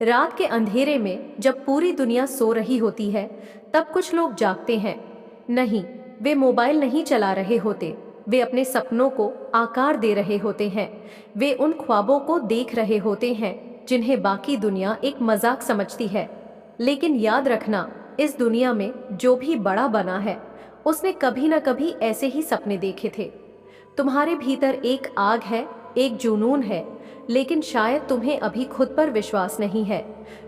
रात के अंधेरे में जब पूरी दुनिया सो रही होती है, तब कुछ लोग जागते हैं। नहीं, वे मोबाइल नहीं चला रहे होते, वे अपने सपनों को आकार दे रहे होते हैं। वे उन ख्वाबों को देख रहे होते हैं जिन्हें बाकी दुनिया एक मजाक समझती है। लेकिन याद रखना, इस दुनिया में जो भी बड़ा बना है, उसने कभी न कभी ऐसे ही सपने देखे थे। तुम्हारे भीतर एक आग है, एक जुनून है, लेकिन शायद तुम्हें अभी खुद पर विश्वास नहीं है।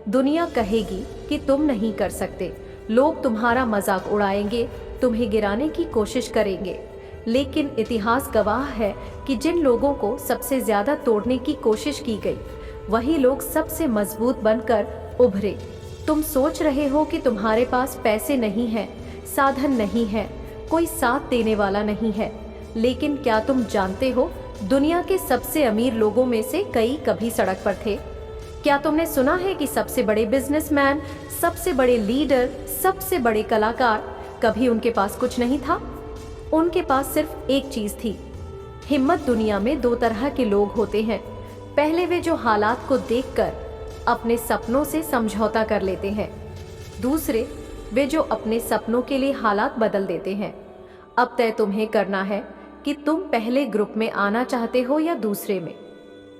दुनिया कहेगी कि तुम नहीं कर सकते, लोग तुम्हारा मजाक उड़ाएंगे, तुम्हें गिराने की कोशिश करेंगे। लेकिन इतिहास गवाह है कि जिन लोगों को सबसे ज्यादा तोड़ने की कोशिश की गई, वही लोग सबसे मजबूत बनकर उभरे। तुम सोच रहे हो कि तुम्हारे पास पैसे नहीं हैं, साधन नहीं है, कोई साथ देने वाला नहीं है, लेकिन क्या तुम जानते हो, दुनिया के सबसे अमीर लोगों में से कई कभी सड़क पर थे। क्या तुमने सुना है कि सबसे बड़े बिजनेसमैन, सबसे बड़े लीडर, सबसे बड़े कलाकार, कभी उनके पास कुछ नहीं था? उनके पास सिर्फ एक चीज थी, हिम्मत। दुनिया में दो तरह के लोग होते हैं। पहले वे जो हालात को देखकर अपने सपनों से समझौता कर लेते हैं। दूसरे वे जो अपने सपनों के लिए हालात बदल देते हैं। अब तय तुम्हें करना है कि तुम पहले ग्रुप में आना चाहते हो या दूसरे में।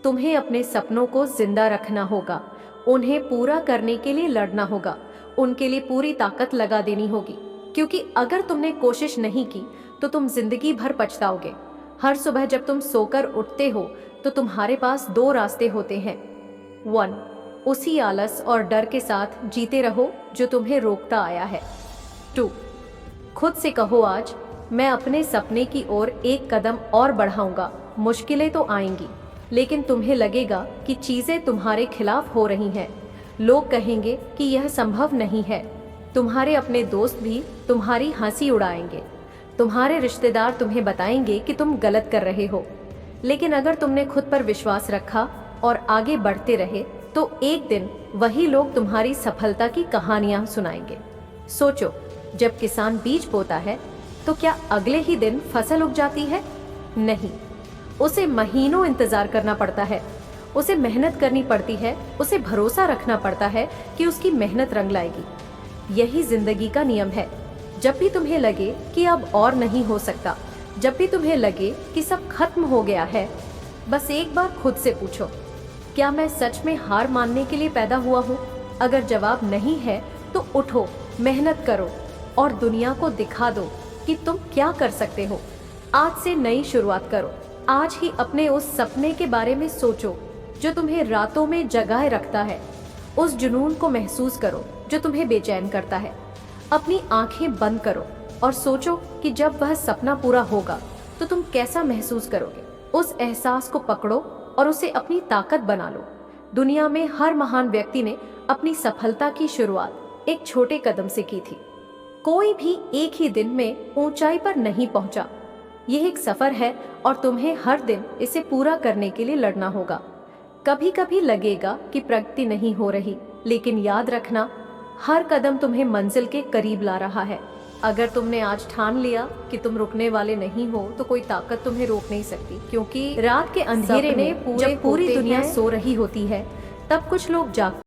तुम्हें अपने सपनों को जिंदा रखना होगा, उन्हें पूरा करने के लिए लड़ना होगा, उनके लिए पूरी ताकत लगा देनी होगी। क्योंकि अगर तुमने कोशिश नहीं की तो तुम जिंदगी भर पछताओगे। हर सुबह जब तुम सोकर उठते हो तो तुम्हारे पास दो रास्ते होते हैं। 1, उसी आलस और डर के साथ जीते रहो जो तुम्हें रोकता आया है। 2, खुद से कहो, आज मैं अपने सपने की ओर एक कदम और बढ़ाऊंगा। मुश्किलें तो आएंगी, लेकिन तुम्हें लगेगा कि चीजें तुम्हारे खिलाफ हो रही हैं। लोग कहेंगे कि यह संभव नहीं है। तुम्हारे अपने दोस्त भी तुम्हारी हंसी उड़ाएंगे। तुम्हारे रिश्तेदार तुम्हें बताएंगे कि तुम गलत कर रहे हो। लेकिन अगर तुमने खुद पर विश्वास रखा और आगे बढ़ते रहे, तो एक दिन वही लोग तुम्हारी सफलता की कहानियां सुनाएंगे। सोचो, जब किसान बीज बोता है तो क्या अगले ही दिन फसल उग जाती है? नहीं, उसे महीनों इंतजार करना पड़ता है, उसे मेहनत करनी पड़ती है, उसे भरोसा रखना पड़ता है कि उसकी मेहनत रंग लाएगी। यही जिंदगी का नियम है। जब भी तुम्हें लगे कि अब और नहीं हो सकता, जब भी तुम्हें लगे कि सब खत्म हो गया है, बस एक बार खुद से पूछो, क्या मैं सच में हार मानने के लिए पैदा हुआ हूँ? अगर जवाब नहीं है तो उठो, मेहनत करो और दुनिया को दिखा दो कि तुम क्या कर सकते हो। आज से नई शुरुआत करो। आज ही अपने उस सपने के बारे में सोचो जो तुम्हें रातों में जगाए रखता है। उस जुनून को महसूस करो जो तुम्हें बेचैन करता है। अपनी आंखें बंद करो और सोचो कि जब वह सपना पूरा होगा तो तुम कैसा महसूस करोगे। उस एहसास को पकड़ो और उसे अपनी ताकत बना लो। दुनिया में हर महान व्यक्ति ने अपनी सफलता की शुरुआत एक छोटे कदम से की थी। कोई भी एक ही दिन में ऊंचाई पर नहीं पहुंचा। यह एक सफर है और तुम्हें हर दिन इसे पूरा करने के लिए लड़ना होगा। कभी कभी लगेगा कि प्रगति नहीं हो रही, लेकिन याद रखना, हर कदम तुम्हें मंजिल के करीब ला रहा है। अगर तुमने आज ठान लिया कि तुम रुकने वाले नहीं हो, तो कोई ताकत तुम्हें रोक नहीं सकती। क्योंकि रात के अंधेरे में जब पूरी दुनिया सो रही होती है, तब कुछ लोग जाग